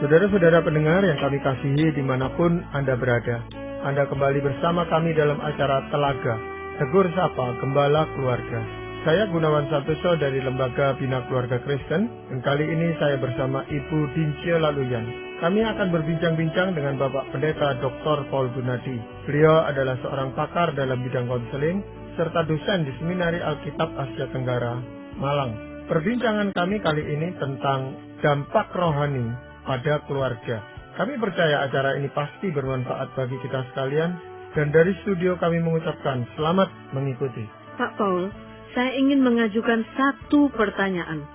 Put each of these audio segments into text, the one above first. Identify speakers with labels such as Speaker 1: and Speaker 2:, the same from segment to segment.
Speaker 1: Saudara-saudara pendengar yang kami kasihi dimanapun Anda berada, Anda kembali bersama kami dalam acara Telaga, Tegur Sapa Gembala Keluarga. Saya Gunawan Santoso dari Lembaga Bina Keluarga Kristen, dan kali ini saya bersama Ibu Dince Laluyan. Kami akan berbincang-bincang dengan Bapak Pendeta Dr. Paul Gunadi. Beliau adalah seorang pakar dalam bidang konseling, serta dosen di Seminari Alkitab Asia Tenggara, Malang. Perbincangan kami kali ini tentang dampak rohani pada keluarga. Kami percaya acara ini pasti bermanfaat bagi kita sekalian, dan dari studio kami mengucapkan selamat mengikuti.
Speaker 2: Pak Paul, saya ingin mengajukan satu pertanyaan.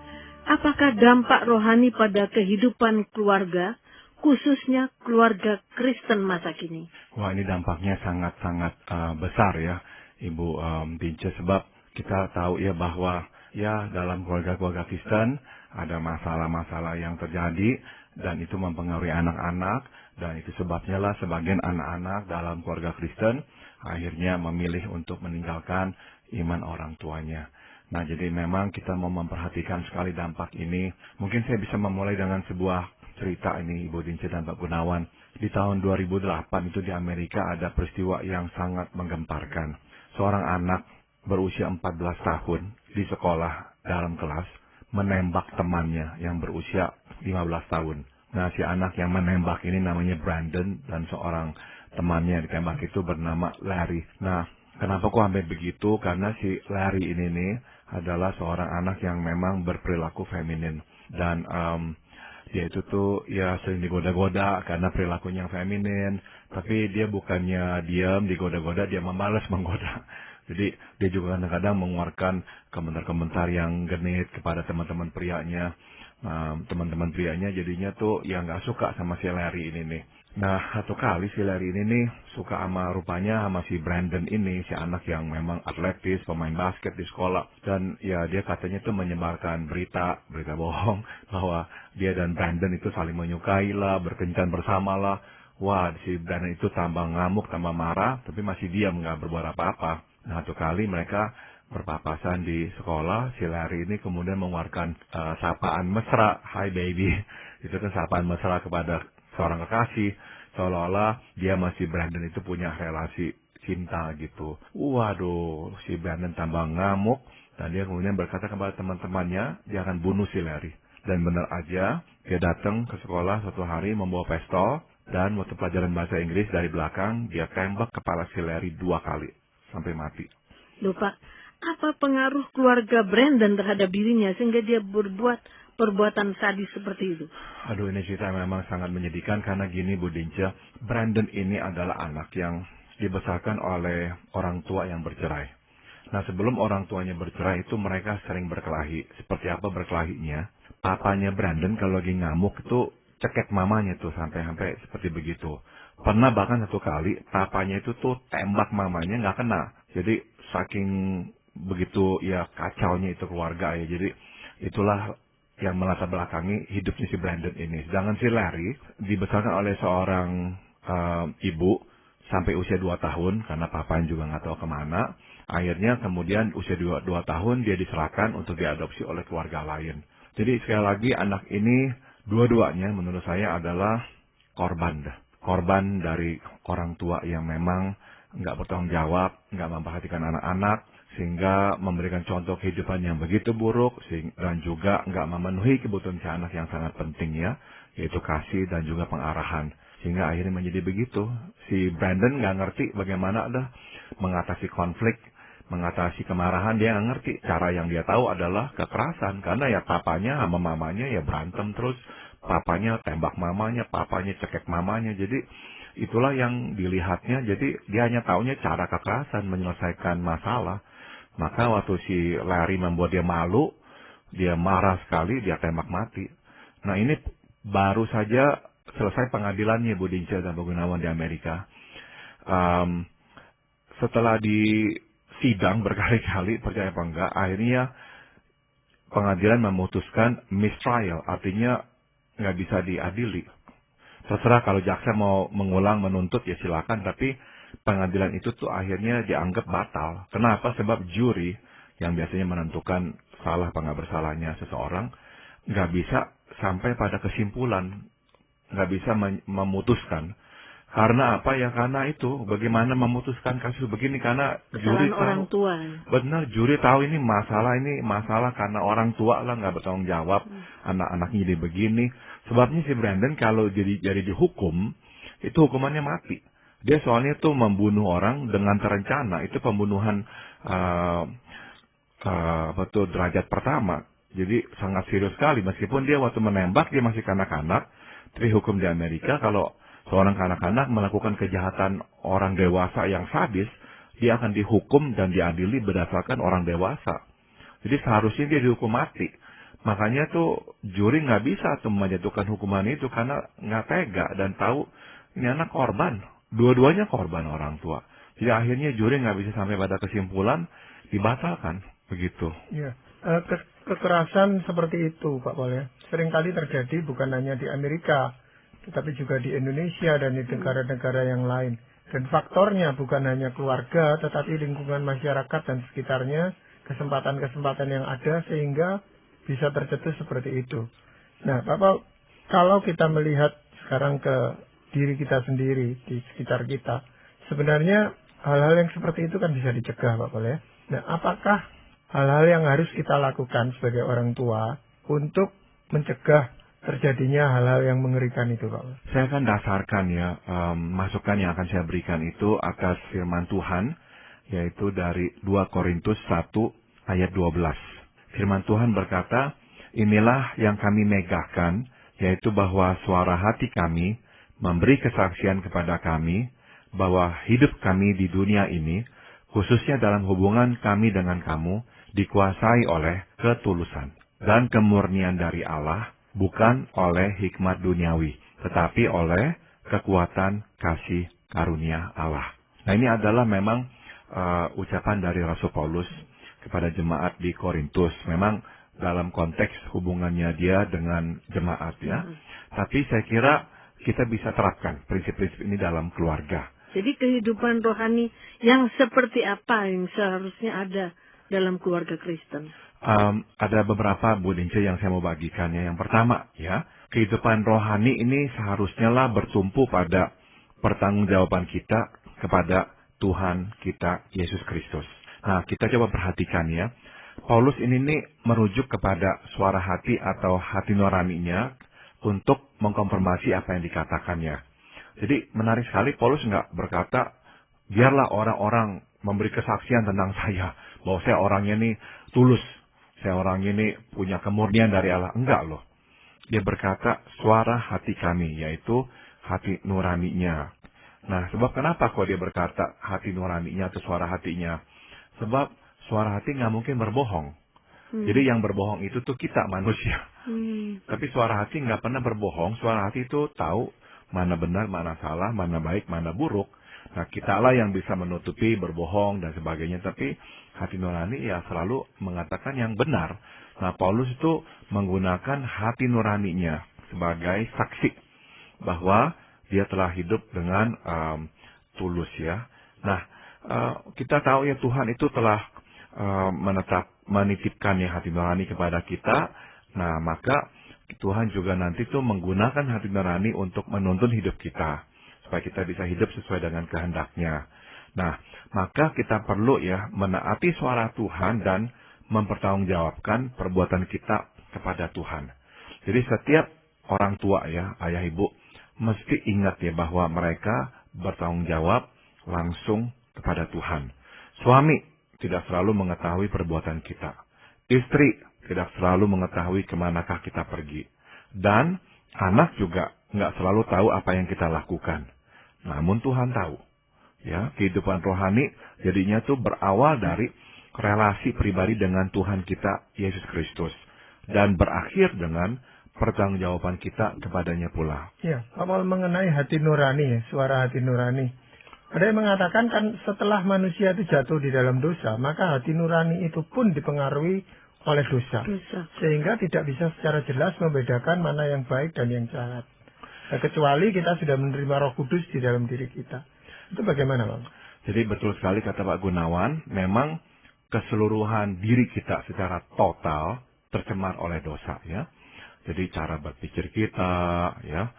Speaker 2: Apakah dampak rohani pada kehidupan keluarga, khususnya keluarga Kristen masa kini?
Speaker 3: Wah, ini dampaknya sangat-sangat besar ya, Ibu Dince, sebab kita tahu ya bahwa ya dalam keluarga-keluarga Kristen ada masalah-masalah yang terjadi, dan itu mempengaruhi anak-anak, dan itu sebabnya lah sebagian anak-anak dalam keluarga Kristen akhirnya memilih untuk meninggalkan iman orang tuanya. Nah, jadi memang kita mau memperhatikan sekali dampak ini. Mungkin saya bisa memulai dengan sebuah cerita ini, Ibu Dince dan Pak Gunawan. Di tahun 2008 itu di Amerika ada peristiwa yang sangat menggemparkan. Seorang anak berusia 14 tahun di sekolah dalam kelas menembak temannya yang berusia 15 tahun. Nah, si anak yang menembak ini namanya Brandon, dan seorang temannya yang ditembak itu bernama Larry. Nah, kenapa kok sampai begitu? Karena si Larry ini nih adalah seorang anak yang memang berperilaku feminin. Dan dia itu tuh ya sering digoda-goda karena perilakunya yang feminin. Tapi dia bukannya diam, digoda-goda, dia membalas menggoda. Jadi dia juga kadang-kadang mengeluarkan komentar-komentar yang genit kepada teman-teman prianya. Teman-teman prianya jadinya tuh yang nggak suka sama si Larry ini nih. Nah, satu kali si Larry ini nih suka rupanya sama si Brandon ini, si anak yang memang atletis, pemain basket di sekolah. Dan ya dia katanya tuh menyebarkan berita bohong bahwa dia dan Brandon itu saling menyukai lah, berkencan bersama lah. Wah, si Brandon itu tambah ngamuk, tambah marah, tapi masih diam, nggak berbuat apa-apa. Nah, satu kali mereka berpapasan di sekolah, si Larry ini kemudian mengeluarkan sapaan mesra, "Hi baby." Itu kan sapaan mesra kepada seorang kekasih, seolah-olah dia masih Brandon itu punya relasi cinta gitu. Waduh, si Brandon tambah ngamuk, dan dia kemudian berkata kepada teman-temannya, dia akan bunuh si Larry. Dan benar aja, dia datang ke sekolah suatu hari membawa pistol, dan waktu pelajaran bahasa Inggris dari belakang, dia tembak kepala si Larry 2 kali, sampai mati.
Speaker 2: Loh Pak, apa pengaruh keluarga Brandon terhadap dirinya sehingga dia berbuat perbuatan sadis seperti itu?
Speaker 3: Aduh, ini cerita memang sangat menyedihkan karena gini Bu Dince, Brandon ini adalah anak yang dibesarkan oleh orang tua yang bercerai. Nah, sebelum orang tuanya bercerai itu mereka sering berkelahi. Seperti apa berkelahinya? Papanya Brandon kalau lagi ngamuk itu cekek mamanya tuh sampai seperti begitu. Pernah bahkan satu kali papanya itu tuh tembak mamanya nggak kena. Jadi saking begitu ya kacaunya itu keluarga ya. Jadi itulah yang melatar belakangi hidupnya si Brandon ini. Sedangkan si Larry dibesarkan oleh seorang ibu sampai usia 2 tahun karena papanya juga nggak tahu kemana. Akhirnya kemudian usia 2 tahun dia diserahkan untuk diadopsi oleh keluarga lain. Jadi sekali lagi anak ini dua-duanya menurut saya adalah korban dari orang tua yang memang nggak bertanggung jawab, nggak memperhatikan anak-anak, sehingga memberikan contoh kehidupan yang begitu buruk, dan juga nggak memenuhi kebutuhan si anak yang sangat penting ya, yaitu kasih dan juga pengarahan. Sehingga akhirnya menjadi begitu. Si Brandon nggak ngerti bagaimana mengatasi konflik, mengatasi kemarahan, dia nggak ngerti. Cara yang dia tahu adalah kekerasan, karena ya papanya sama mamanya ya berantem terus, papanya tembak mamanya, papanya cekek mamanya, jadi itulah yang dilihatnya. Jadi dia hanya taunya cara kekerasan menyelesaikan masalah. Maka waktu si Larry membuat dia malu, dia marah sekali, dia tembak mati. Nah, ini baru saja selesai pengadilannya Bu Dince dan Bu Gunawan di Amerika. Setelah di sidang berkali-kali, percaya apa enggak, akhirnya pengadilan memutuskan mistrial, artinya nggak bisa diadili. Terserah kalau jaksa mau mengulang menuntut ya silakan, tapi pengadilan itu tuh akhirnya dianggap batal. Kenapa? Sebab juri yang biasanya menentukan salah apa nggak bersalahnya seseorang nggak bisa sampai pada kesimpulan nggak bisa memutuskan. Karena apa ya? Karena itu bagaimana memutuskan kasus begini, karena juri
Speaker 2: Kesalahan orang
Speaker 3: tahu,
Speaker 2: tua.
Speaker 3: benar, juri tahu ini masalah karena orang tua lah nggak bertanggung jawab, anak-anaknya jadi begini. Sebabnya si Brandon kalau jadi dihukum, itu hukumannya mati. Dia soalnya tuh membunuh orang dengan terencana, itu pembunuhan betul derajat pertama. Jadi sangat serius sekali, meskipun dia waktu menembak dia masih kanak-kanak. Dihukum di Amerika kalau seorang kanak-kanak melakukan kejahatan orang dewasa yang sadis, dia akan dihukum dan diadili berdasarkan orang dewasa. Jadi seharusnya dia dihukum mati. Makanya tuh juri nggak bisa tuh menjatuhkan hukuman itu karena nggak tega dan tahu ini anak korban. Dua-duanya korban orang tua. Jadi akhirnya juri nggak bisa sampai pada kesimpulan, dibatalkan. Begitu.
Speaker 1: Ya, kekerasan seperti itu Pak Paul ya. Seringkali terjadi bukan hanya di Amerika, tetapi juga di Indonesia dan di negara-negara yang lain. Dan faktornya bukan hanya keluarga, tetapi lingkungan masyarakat dan sekitarnya, kesempatan-kesempatan yang ada sehingga bisa tercetus seperti itu. Nah, Pak Paul, kalau kita melihat sekarang ke diri kita sendiri, di sekitar kita, sebenarnya hal-hal yang seperti itu kan bisa dicegah, Pak Paul ya. Nah, apakah hal-hal yang harus kita lakukan sebagai orang tua untuk mencegah terjadinya hal-hal yang mengerikan itu, Pak?
Speaker 3: Saya akan dasarkan ya, masukan yang akan saya berikan itu atas firman Tuhan, yaitu dari 2 Korintus 1 ayat 12. Firman Tuhan berkata, inilah yang kami megahkan, yaitu bahwa suara hati kami memberi kesaksian kepada kami, bahwa hidup kami di dunia ini, khususnya dalam hubungan kami dengan kamu, dikuasai oleh ketulusan dan kemurnian dari Allah, bukan oleh hikmat duniawi, tetapi oleh kekuatan kasih karunia Allah. Nah, ini adalah memang ucapan dari Rasul Paulus kepada jemaat di Korintus. Memang dalam konteks hubungannya dia dengan jemaat ya. Tapi saya kira kita bisa terapkan prinsip-prinsip ini dalam keluarga.
Speaker 2: Jadi kehidupan rohani yang seperti apa yang seharusnya ada dalam keluarga Kristen?
Speaker 3: Ada beberapa Bu Dince yang saya mau bagikannya. Yang pertama ya, kehidupan rohani ini seharusnya lah bertumpu pada pertanggungjawaban kita kepada Tuhan kita Yesus Kristus. Nah, kita coba perhatikan ya. Paulus ini nih merujuk kepada suara hati atau hati nuraninya untuk mengkonfirmasi apa yang dikatakannya. Jadi menarik sekali, Paulus nggak berkata, biarlah orang-orang memberi kesaksian tentang saya, bahwa saya orangnya nih tulus, saya orangnya nih punya kemurnian dari Allah. Enggak loh. Dia berkata, suara hati kami, yaitu hati nuraninya. Nah, sebab kenapa kok dia berkata hati nuraninya atau suara hatinya? Sebab suara hati nggak mungkin berbohong. Jadi yang berbohong itu tuh kita manusia. Tapi suara hati nggak pernah berbohong. Suara hati itu tahu mana benar, mana salah, mana baik, mana buruk. Nah, kita lah yang bisa menutupi, berbohong, dan sebagainya. Tapi hati nurani ya selalu mengatakan yang benar. Nah, Paulus itu menggunakan hati nuraninya sebagai saksi bahwa dia telah hidup dengan tulus ya. Nah, kita tahu ya Tuhan itu telah menitipkan ya hati nurani kepada kita. Nah, maka Tuhan juga nanti tuh menggunakan hati nurani untuk menuntun hidup kita, supaya kita bisa hidup sesuai dengan kehendaknya. Nah, maka kita perlu ya menaati suara Tuhan dan mempertanggungjawabkan perbuatan kita kepada Tuhan. Jadi setiap orang tua ya, ayah ibu, mesti ingat ya bahwa mereka bertanggung jawab langsung kepada Tuhan. Suami tidak selalu mengetahui perbuatan kita. Istri tidak selalu mengetahui kemanakah kita pergi. Dan anak juga nggak selalu tahu apa yang kita lakukan. Namun Tuhan tahu. Ya, kehidupan rohani jadinya tuh berawal dari relasi pribadi dengan Tuhan kita, Yesus Kristus. Dan berakhir dengan pertanggungjawaban kita kepadanya pula.
Speaker 1: Ya, awal mengenai hati nurani ya, suara hati nurani. Ada yang mengatakan kan setelah manusia itu jatuh di dalam dosa, maka hati nurani itu pun dipengaruhi oleh dosa. Sehingga tidak bisa secara jelas membedakan mana yang baik dan yang jahat. Nah, kecuali kita sudah menerima Roh Kudus di dalam diri kita. Itu bagaimana, Pak?
Speaker 3: Jadi betul sekali kata Pak Gunawan, memang keseluruhan diri kita secara total tercemar oleh dosa ya. Jadi cara berpikir kita ya,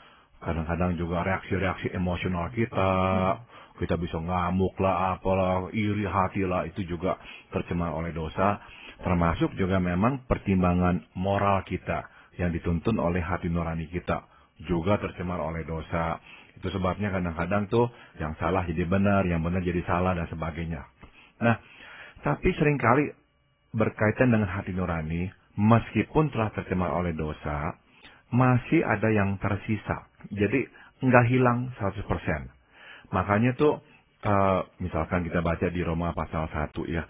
Speaker 3: kadang-kadang juga reaksi-reaksi emosional kita bisa ngamuk lah, apalah, iri hati lah, itu juga tercemar oleh dosa. Termasuk juga memang pertimbangan moral kita yang dituntun oleh hati nurani kita juga tercemar oleh dosa. Itu sebabnya kadang-kadang tuh yang salah jadi benar, yang benar jadi salah dan sebagainya. Nah, tapi seringkali berkaitan dengan hati nurani, meskipun telah tercemar oleh dosa, masih ada yang tersisa. Jadi nggak hilang 100%. Makanya tuh, misalkan kita baca di Roma pasal 1 ya,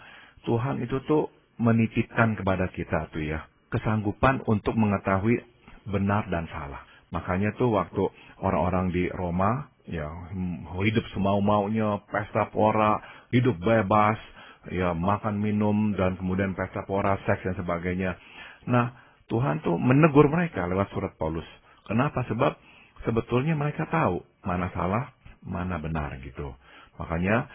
Speaker 3: Tuhan itu tuh menitipkan kepada kita tuh ya, kesanggupan untuk mengetahui benar dan salah. Makanya tuh waktu orang-orang di Roma, ya hidup semau-maunya, pesta pora, hidup bebas, ya makan minum dan kemudian pesta pora, seks dan sebagainya. Nah, Tuhan tuh menegur mereka lewat surat Paulus. Kenapa? Sebab sebetulnya mereka tahu mana salah, mana benar gitu. Makanya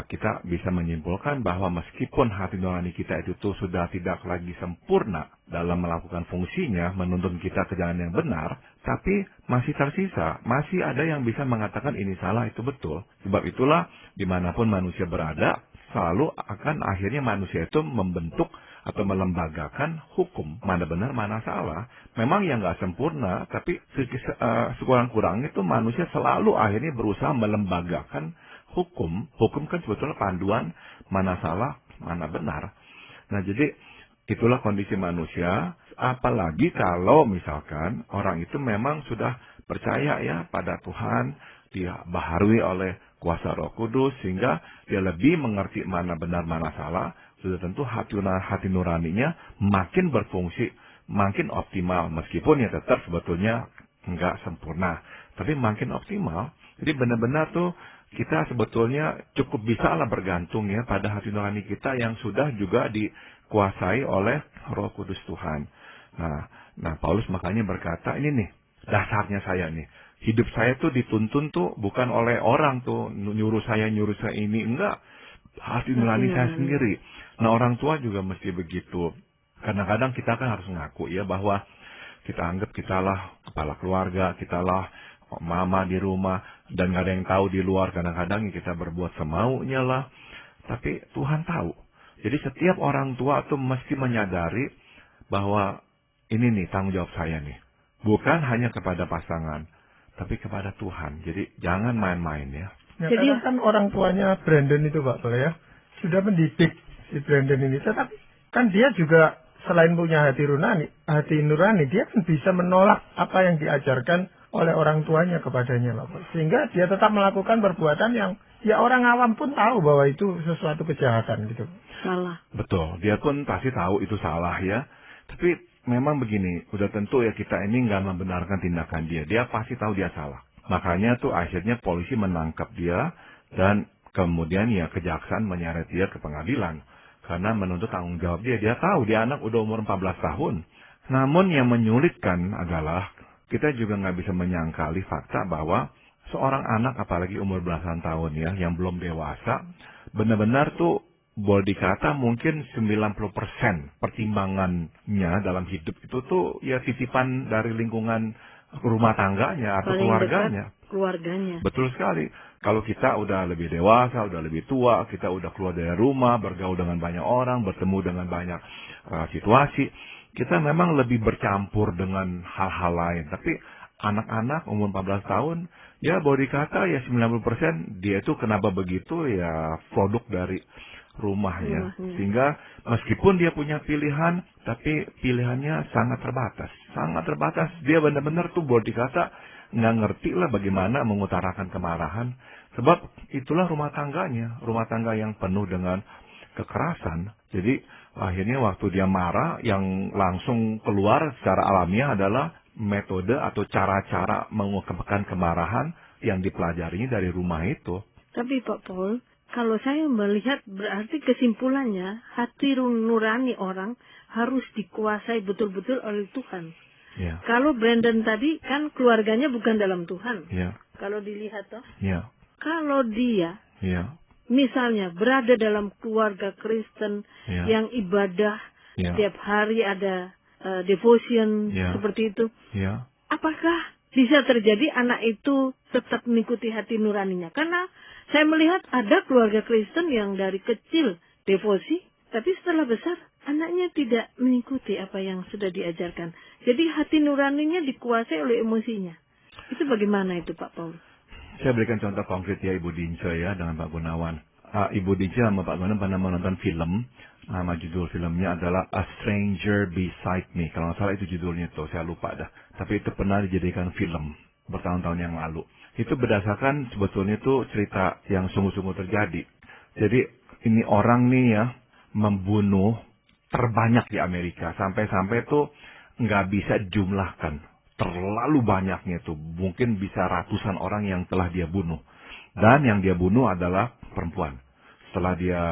Speaker 3: kita bisa menyimpulkan bahwa meskipun hati nurani kita itu tuh sudah tidak lagi sempurna dalam melakukan fungsinya, menuntun kita ke jalan yang benar, tapi masih tersisa, masih ada yang bisa mengatakan ini salah, itu betul. Sebab itulah dimanapun manusia berada, selalu akan akhirnya manusia itu membentuk atau melembagakan hukum, mana benar, mana salah. Memang yang nggak sempurna, tapi sekurang-kurangnya itu manusia selalu akhirnya berusaha melembagakan hukum. Hukum kan sebetulnya panduan mana salah, mana benar. Nah, jadi itulah kondisi manusia. Apalagi kalau misalkan orang itu memang sudah percaya ya pada Tuhan, dia baharui oleh kuasa Roh Kudus sehingga dia lebih mengerti mana benar, mana salah. Sudah tentu hati nuraninya makin berfungsi, makin optimal, meskipun ya tetap sebetulnya enggak sempurna, tapi makin optimal. Jadi benar-benar tuh kita sebetulnya cukup bisa lah bergantung ya pada hati nurani kita yang sudah juga dikuasai oleh Roh Kudus Tuhan. Nah Paulus makanya berkata, ini nih dasarnya saya nih. Hidup saya tuh dituntun tuh bukan oleh orang tuh nyuruh saya ini, enggak. Hati nurani saya sendiri. Nah, orang tua juga mesti begitu. Kadang-kadang kita kan harus ngaku ya bahwa kita anggap kitalah kepala keluarga, kitalah mama di rumah, dan nggak ada yang tahu di luar. Kadang-kadang kita berbuat semaunya lah. Tapi Tuhan tahu. Jadi setiap orang tua tuh mesti menyadari bahwa ini nih tanggung jawab saya nih. Bukan hanya kepada pasangan, tapi kepada Tuhan. Jadi jangan main-main ya.
Speaker 1: Ya, jadi kan orang tuanya Brandon itu Pak Tole ya, sudah mendidik si Brandon ini. Tetapi kan dia juga selain punya hati nurani, dia kan bisa menolak apa yang diajarkan oleh orang tuanya kepadanya Pak. Sehingga dia tetap melakukan perbuatan yang ya orang awam pun tahu bahwa itu sesuatu kejahatan gitu.
Speaker 2: Salah.
Speaker 3: Betul, dia pun pasti tahu itu salah ya. Tapi memang begini, udah tentu ya kita ini nggak membenarkan tindakan dia. Dia pasti tahu dia salah. Makanya tuh akhirnya polisi menangkap dia dan kemudian ya kejaksaan menyeret dia ke pengadilan. Karena menuntut tanggung jawab dia. Dia tahu dia anak udah umur 14 tahun. Namun yang menyulitkan adalah kita juga nggak bisa menyangkali fakta bahwa seorang anak apalagi umur belasan tahun ya yang belum dewasa benar-benar tuh boleh dikata mungkin 90% pertimbangannya dalam hidup itu tuh ya titipan dari lingkungan rumah tangganya atau keluarganya. Betul sekali. Kalau kita udah lebih dewasa, udah lebih tua, kita udah keluar dari rumah, bergaul dengan banyak orang, bertemu dengan banyak situasi, kita memang lebih bercampur dengan hal-hal lain. Tapi anak-anak umur 14 tahun, ya boleh dikata ya 90% dia itu kenapa begitu ya produk dari rumahnya. Sehingga meskipun dia punya pilihan, tapi pilihannya sangat terbatas. Sangat terbatas. Dia benar-benar tuh boleh dikata nggak ngerti lah bagaimana mengutarakan kemarahan. Sebab itulah rumah tangganya. Rumah tangga yang penuh dengan kekerasan. Jadi akhirnya waktu dia marah, yang langsung keluar secara alamiah adalah metode atau cara-cara mengungkapkan kemarahan yang dipelajarinya dari rumah itu.
Speaker 2: Tapi Pak Paul, kalau saya melihat berarti kesimpulannya hati nurani orang harus dikuasai betul-betul oleh Tuhan.
Speaker 3: Ya.
Speaker 2: Kalau Brandon tadi kan keluarganya bukan dalam Tuhan.
Speaker 3: Ya.
Speaker 2: Kalau dilihat toh.
Speaker 3: Ya.
Speaker 2: Kalau dia
Speaker 3: ya.
Speaker 2: misalnya berada dalam keluarga Kristen yang ibadah setiap hari ada devotion seperti itu.
Speaker 3: Ya.
Speaker 2: Apakah bisa terjadi anak itu tetap mengikuti hati nuraninya? Karena saya melihat ada keluarga Kristen yang dari kecil devosi, tapi setelah besar anaknya tidak mengikuti apa yang sudah diajarkan. Jadi hati nuraninya dikuasai oleh emosinya. Itu bagaimana itu Pak Paulus?
Speaker 3: Saya berikan contoh konkret ya Ibu Dince ya dengan Pak Gunawan. Ibu Dince sama Pak Gunawan pernah menonton film. Nama judul filmnya adalah A Stranger Beside Me. Kalau nggak salah itu judulnya tuh, saya lupa dah. Tapi itu pernah dijadikan film bertahun-tahun yang lalu. Itu berdasarkan sebetulnya itu cerita yang sungguh-sungguh terjadi. Jadi ini orang nih ya membunuh terbanyak di Amerika. Sampai-sampai tuh nggak bisa dijumlahkan. Terlalu banyaknya tuh. Mungkin bisa ratusan orang yang telah dia bunuh. Dan yang dia bunuh adalah perempuan. Setelah dia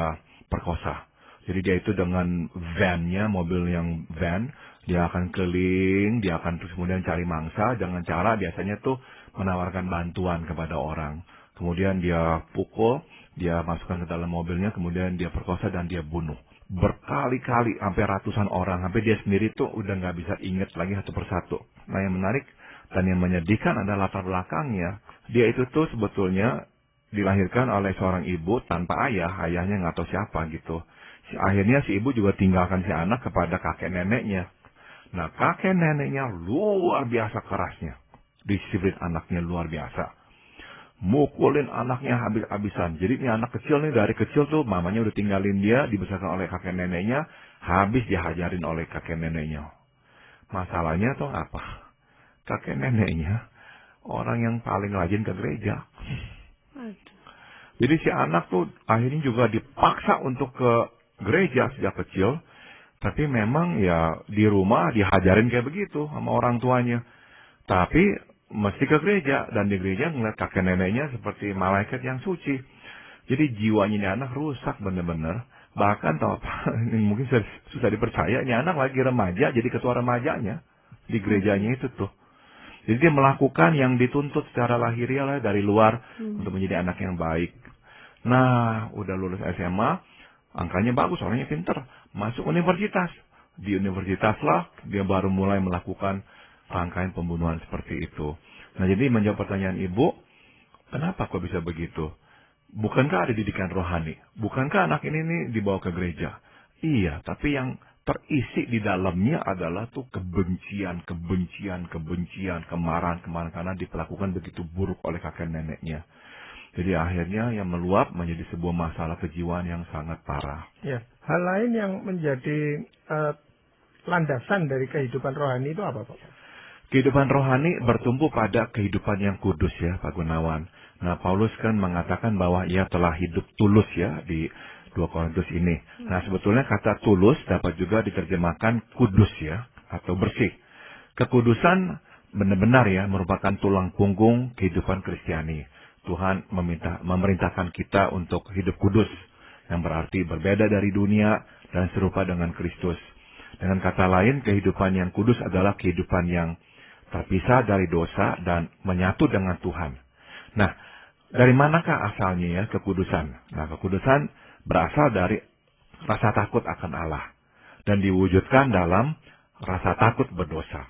Speaker 3: perkosa. Jadi dia itu dengan van-nya, mobil yang van, dia akan keliling, dia akan terus kemudian cari mangsa dengan cara biasanya tuh menawarkan bantuan kepada orang. Kemudian dia pukul, dia masukkan ke dalam mobilnya, kemudian dia perkosa dan dia bunuh. Berkali-kali, sampai ratusan orang, sampai dia sendiri tuh udah nggak bisa ingat lagi satu persatu. Nah yang menarik dan yang menyedihkan adalah latar belakangnya. Dia itu tuh sebetulnya dilahirkan oleh seorang ibu tanpa ayah, ayahnya nggak tahu siapa gitu. Akhirnya si ibu juga tinggalkan si anak kepada kakek neneknya. Nah kakek neneknya luar biasa kerasnya. Disiplin anaknya luar biasa. Mukulin anaknya habis-habisan. Jadi ini anak kecil nih dari kecil tuh mamanya udah tinggalin dia. Dibesarkan oleh kakek neneknya. Habis dihajarin oleh kakek neneknya. Masalahnya tuh apa? Kakek neneknya orang yang paling rajin ke gereja. Jadi si anak tuh akhirnya juga dipaksa untuk ke gereja sejak kecil, tapi memang ya di rumah dihajarin kayak begitu sama orang tuanya. Tapi mesti ke gereja, dan di gereja ngeliat kakek neneknya seperti malaikat yang suci. Jadi jiwanya ini anak rusak bener-bener. Bahkan tau apa, ini mungkin susah dipercaya, ini anak lagi remaja, jadi ketua remajanya di gerejanya itu tuh. Jadi dia melakukan yang dituntut secara lahiriah lah dari luar untuk menjadi anak yang baik. Nah, udah lulus SMA, angkanya bagus, orangnya pinter. Masuk universitas. Di universitas lah, dia baru mulai melakukan rangkaian pembunuhan seperti itu. Nah, jadi menjawab pertanyaan Ibu, kenapa kok bisa begitu? Bukankah ada didikan rohani? Bukankah anak ini nih dibawa ke gereja? Iya, tapi yang terisi di dalamnya adalah tuh kebencian, kemarahan karena diperlakukan begitu buruk oleh kakek neneknya. Jadi akhirnya yang meluap menjadi sebuah masalah kejiwaan yang sangat parah.
Speaker 1: Ya, hal lain yang menjadi landasan dari kehidupan rohani itu apa, Pak?
Speaker 3: Kehidupan rohani bertumbuh pada kehidupan yang kudus ya, Pak Gunawan. Nah, Paulus kan mengatakan bahwa ia telah hidup tulus ya di 2 Korintus ini. Nah, sebetulnya kata tulus dapat juga diterjemahkan kudus ya, atau bersih. Kekudusan benar-benar ya merupakan tulang punggung kehidupan Kristiani. Tuhan memerintahkan kita untuk hidup kudus, yang berarti berbeda dari dunia dan serupa dengan Kristus. Dengan kata lain, kehidupan yang kudus adalah kehidupan yang terpisah dari dosa dan menyatu dengan Tuhan. Nah, dari manakah asalnya ya kekudusan? Nah, kekudusan berasal dari rasa takut akan Allah dan diwujudkan dalam rasa takut berdosa.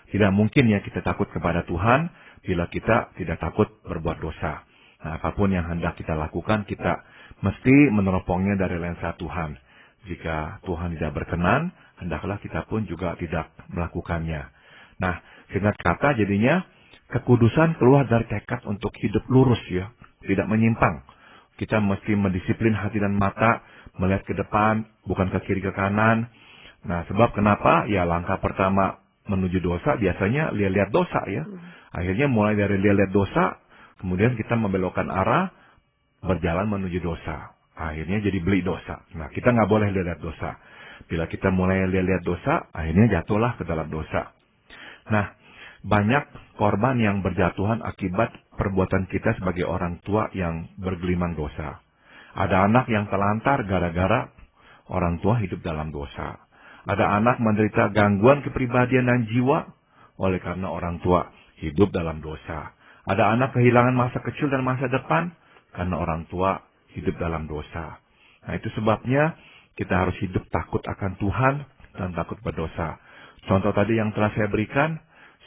Speaker 3: Tidak mungkin ya kita takut kepada Tuhan bila kita tidak takut berbuat dosa. Nah, apapun yang hendak kita lakukan, kita mesti meneropongnya dari lensa Tuhan. Jika Tuhan tidak berkenan, hendaklah kita pun juga tidak melakukannya. Nah, singkat kata jadinya kekudusan keluar dari tekad untuk hidup lurus ya, tidak menyimpang. Kita mesti mendisiplin hati dan mata, melihat ke depan, bukan ke kiri ke kanan. Nah, sebab kenapa? Ya, langkah pertama menuju dosa biasanya lihat-lihat dosa ya. Akhirnya mulai dari lihat-lihat dosa, kemudian kita membelokkan arah, berjalan menuju dosa. Akhirnya jadi beli dosa. Nah, kita nggak boleh lihat dosa. Bila kita mulai lihat dosa, akhirnya jatuhlah ke dalam dosa. Nah, banyak korban yang berjatuhan akibat perbuatan kita sebagai orang tua yang bergelimang dosa. Ada anak yang telantar gara-gara orang tua hidup dalam dosa. Ada anak menderita gangguan kepribadian dan jiwa oleh karena orang tua hidup dalam dosa. Ada anak kehilangan masa kecil dan masa depan karena orang tua hidup dalam dosa. Nah, itu sebabnya kita harus hidup takut akan Tuhan dan takut berdosa. Contoh tadi yang telah saya berikan,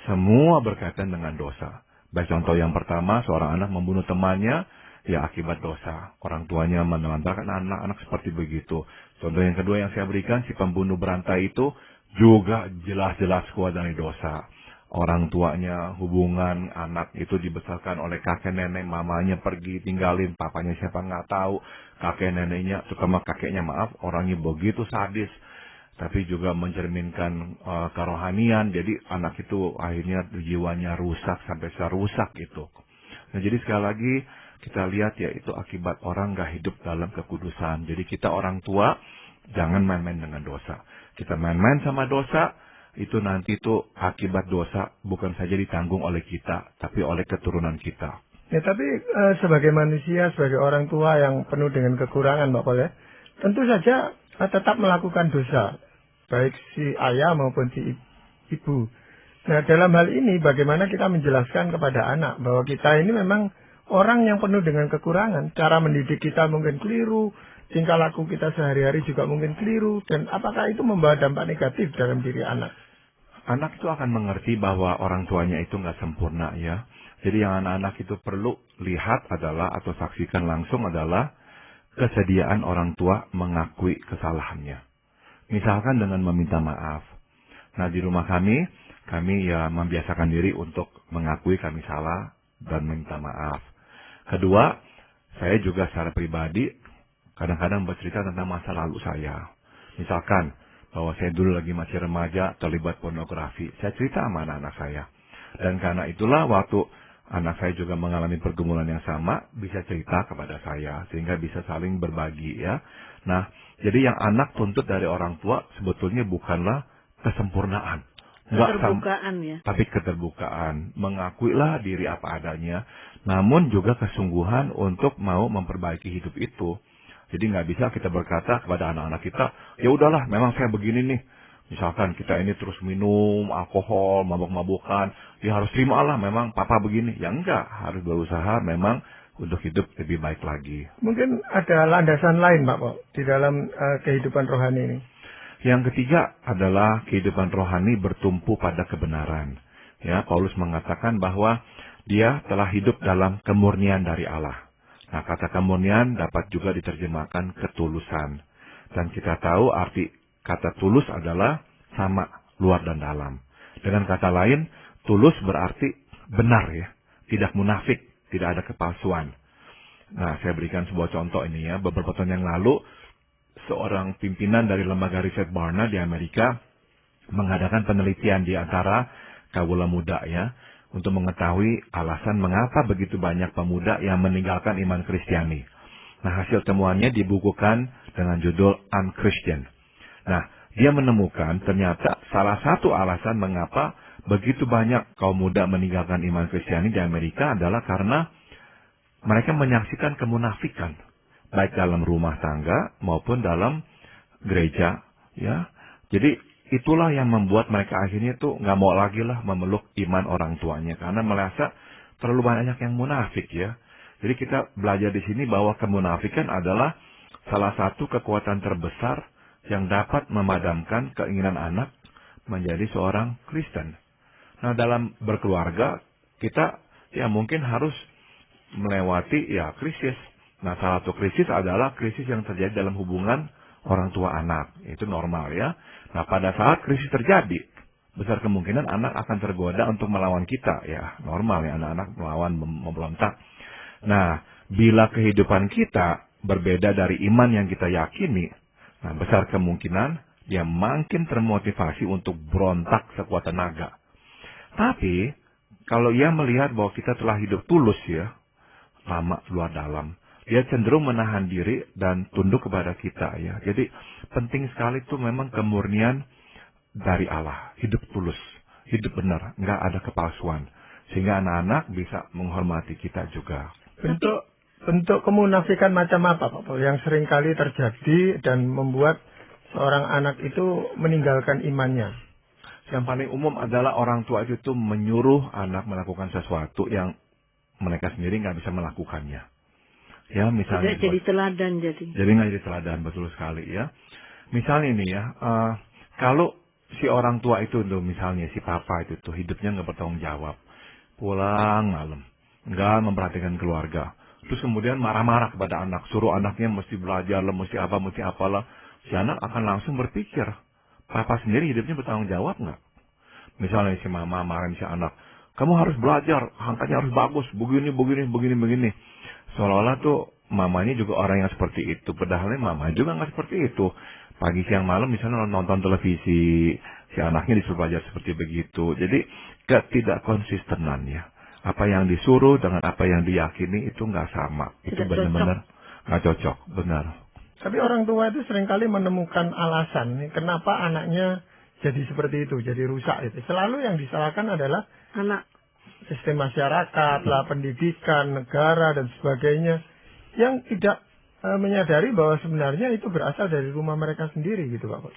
Speaker 3: Semua berkaitan dengan dosa. Baik contoh yang pertama, seorang anak membunuh temannya, ya akibat dosa. Orang tuanya menelantarkan anak-anak seperti begitu. Contoh yang kedua yang saya berikan, si pembunuh berantai itu juga jelas-jelas keluar dari dosa. Orang tuanya, hubungan anak itu dibesarkan oleh kakek nenek, mamanya pergi tinggalin, papanya siapa nggak tahu, kakek neneknya, terutama kakeknya orangnya begitu sadis, tapi juga mencerminkan kerohanian. Jadi anak itu akhirnya jiwanya rusak sampai serusak itu. Nah, jadi sekali lagi kita lihat ya, itu akibat orang nggak hidup dalam kekudusan. Jadi kita orang tua jangan main-main dengan dosa. Kita main-main sama dosa, itu nanti itu akibat dosa bukan saja ditanggung oleh kita, tapi oleh keturunan kita.
Speaker 1: Ya, tapi sebagai manusia, sebagai orang tua yang penuh dengan kekurangan, Pak Paul ya, tentu saja tetap melakukan dosa, baik si ayah maupun si ibu. Nah, dalam hal ini bagaimana kita menjelaskan kepada anak bahwa kita ini memang orang yang penuh dengan kekurangan, cara mendidik kita mungkin keliru, tingkah laku kita sehari-hari juga mungkin keliru, dan apakah itu membawa dampak negatif dalam diri anak?
Speaker 3: Anak itu akan mengerti bahwa orang tuanya itu nggak sempurna ya. Jadi yang anak-anak itu perlu lihat adalah atau saksikan langsung adalah kesediaan orang tua mengakui kesalahannya. Misalkan dengan meminta maaf. Nah, di rumah kami ya membiasakan diri untuk mengakui kami salah dan meminta maaf. Kedua, saya juga secara pribadi kadang-kadang bercerita tentang masa lalu saya. Misalkan bahwa saya dulu lagi masih remaja terlibat pornografi. Saya cerita sama anak-anak saya. Dan karena itulah waktu anak saya juga mengalami pergumulan yang sama, bisa cerita kepada saya. Sehingga bisa saling berbagi ya. Nah, jadi yang anak tuntut dari orang tua sebetulnya bukanlah kesempurnaan.
Speaker 2: Keterbukaan ya.
Speaker 3: Tapi keterbukaan. Mengakuilah diri apa adanya. Namun juga kesungguhan untuk mau memperbaiki hidup itu. Jadi nggak bisa kita berkata kepada anak-anak kita, ya udahlah, memang saya begini nih. Misalkan kita ini terus minum alkohol, mabuk-mabukan, ya harus terimalah, memang papa begini. Ya enggak, harus berusaha memang untuk hidup lebih baik lagi.
Speaker 1: Mungkin ada landasan lain, Pak Paul, di dalam kehidupan rohani ini.
Speaker 3: Yang ketiga adalah kehidupan rohani bertumpu pada kebenaran. Ya, Paulus mengatakan bahwa dia telah hidup dalam kemurnian dari Allah. Nah, kata kemurnian dapat juga diterjemahkan ketulusan. Dan kita tahu arti kata tulus adalah sama, luar dan dalam. Dengan kata lain, tulus berarti benar ya. Tidak munafik, tidak ada kepalsuan. Nah, saya berikan sebuah contoh ini ya. Beberapa tahun yang lalu, seorang pimpinan dari lembaga riset Barna di Amerika mengadakan penelitian di antara kawula muda ya, untuk mengetahui alasan mengapa begitu banyak pemuda yang meninggalkan iman Kristiani. Nah, hasil temuannya dibukukan dengan judul Unchristian. Nah, dia menemukan ternyata salah satu alasan mengapa begitu banyak kaum muda meninggalkan iman Kristiani di Amerika adalah karena mereka menyaksikan kemunafikan, baik dalam rumah tangga maupun dalam gereja. Ya, jadi itulah yang membuat mereka akhirnya tuh nggak mau lagi lah memeluk iman orang tuanya karena merasa terlalu banyak yang munafik ya. Jadi kita belajar di sini bahwa kemunafikan adalah salah satu kekuatan terbesar yang dapat memadamkan keinginan anak menjadi seorang Kristen. Nah, dalam berkeluarga kita ya mungkin harus melewati ya krisis. Nah, salah satu krisis adalah krisis yang terjadi dalam hubungan orang tua anak. Itu normal ya. Nah, pada saat krisis terjadi, besar kemungkinan anak akan tergoda untuk melawan kita. Ya, normal ya, anak-anak melawan, memberontak. Nah, bila kehidupan kita berbeda dari iman yang kita yakini, nah, besar kemungkinan dia makin termotivasi untuk berontak sekuat tenaga. Tapi, kalau ia melihat bahwa kita telah hidup tulus ya, lama luar dalam, dia cenderung menahan diri dan tunduk kepada kita ya. Jadi penting sekali itu memang kemurnian dari Allah, hidup tulus, hidup benar, nggak ada kepalsuan, sehingga anak-anak bisa menghormati kita juga.
Speaker 1: Bentuk kemunafikan macam apa, Pak Paul, yang sering kali terjadi dan membuat seorang anak itu meninggalkan imannya?
Speaker 3: Yang paling umum adalah orang tua itu menyuruh anak melakukan sesuatu yang mereka sendiri nggak bisa melakukannya. Ya, misalnya
Speaker 2: tidak jadi teladan jadi.
Speaker 3: Jadi nggak jadi teladan, betul sekali ya. Misalnya ini ya, kalau si orang tua itu tuh misalnya si papa itu tuh hidupnya nggak bertanggung jawab, pulang malam, nggak memperhatikan keluarga, terus kemudian marah-marah kepada anak, suruh anaknya mesti belajar lah, mesti apa, mesti apalah, si anak akan langsung berpikir, papa sendiri hidupnya bertanggung jawab nggak? Misalnya si mama marahin si anak, kamu harus belajar, angkanya harus bagus, begini. Seolah-olah tuh mamanya juga orang yang seperti itu, padahal mama juga nggak seperti itu. Pagi siang malam misalnya nonton televisi, si anaknya disuruh belajar seperti begitu. Jadi tidak konsistenan ya. Apa yang disuruh dengan apa yang diyakini itu nggak sama. Itu benar-benar nggak cocok, benar.
Speaker 1: Tapi orang tua itu seringkali menemukan alasan kenapa anaknya jadi seperti itu, jadi rusak itu. Selalu yang disalahkan adalah
Speaker 2: anak,
Speaker 1: sistem masyarakat, lah pendidikan, negara dan sebagainya, yang tidak menyadari bahwa sebenarnya itu berasal dari rumah mereka sendiri gitu Pak.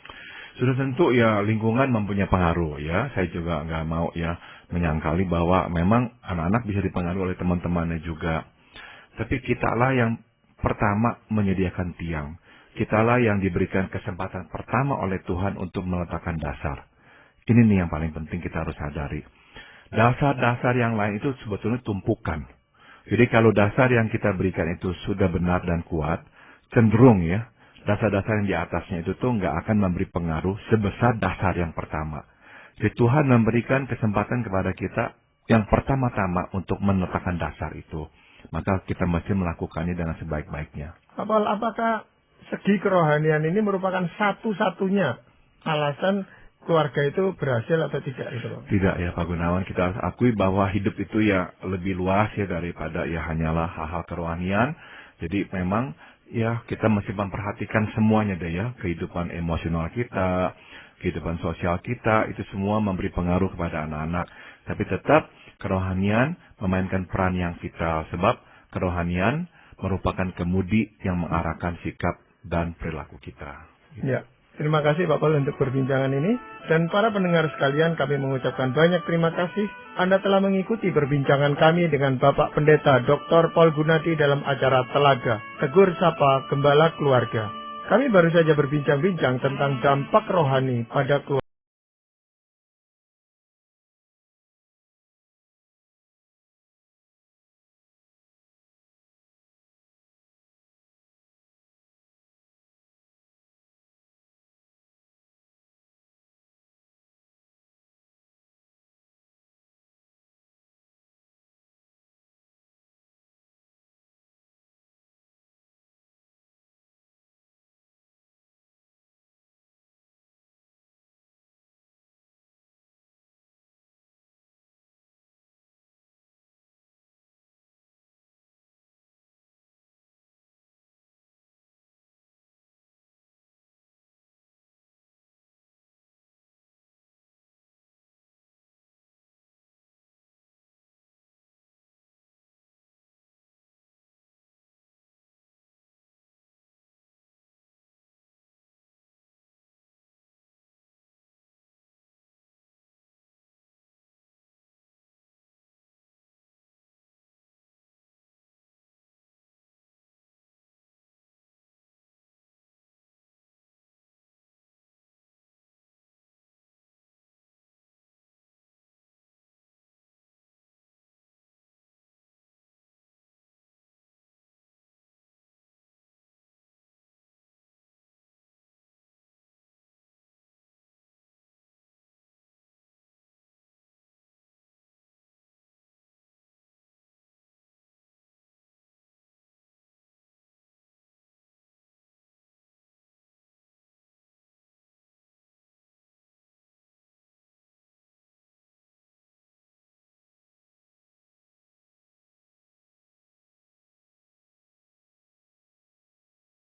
Speaker 3: Sudah tentu ya lingkungan mempunyai pengaruh ya. Saya juga nggak mau ya menyangkali bahwa memang anak-anak bisa dipengaruhi oleh teman-temannya juga. Tapi kitalah yang pertama menyediakan tiang. Kitalah yang diberikan kesempatan pertama oleh Tuhan untuk meletakkan dasar. Ini nih yang paling penting kita harus sadari. Dasar-dasar yang lain itu sebetulnya tumpukan. Jadi kalau dasar yang kita berikan itu sudah benar dan kuat, cenderung ya, dasar-dasar yang di atasnya itu tuh nggak akan memberi pengaruh sebesar dasar yang pertama. Jadi Tuhan memberikan kesempatan kepada kita yang pertama-tama untuk meletakkan dasar itu. Maka kita mesti melakukannya dengan sebaik-baiknya.
Speaker 1: Apakah segi kerohanian ini merupakan satu-satunya alasan keluarga itu berhasil atau tidak itu Pak?
Speaker 3: Tidak ya Pak Gunawan, kita harus akui bahwa hidup itu ya lebih luas ya daripada ya hanyalah hal-hal kerohanian. Jadi memang ya kita mesti memperhatikan semuanya deh ya, kehidupan emosional kita, kehidupan sosial kita, itu semua memberi pengaruh kepada anak-anak. Tapi tetap kerohanian memainkan peran yang vital, sebab kerohanian merupakan kemudi yang mengarahkan sikap dan perilaku kita.
Speaker 1: Ya, terima kasih Pak Paul untuk perbincangan ini. Dan para pendengar sekalian, kami mengucapkan banyak terima kasih. Anda telah mengikuti perbincangan kami dengan Bapak Pendeta Dr. Paul Gunadi dalam acara Telaga, Tegur Sapa Gembala Keluarga. Kami baru saja berbincang-bincang tentang dampak rohani pada keluarga.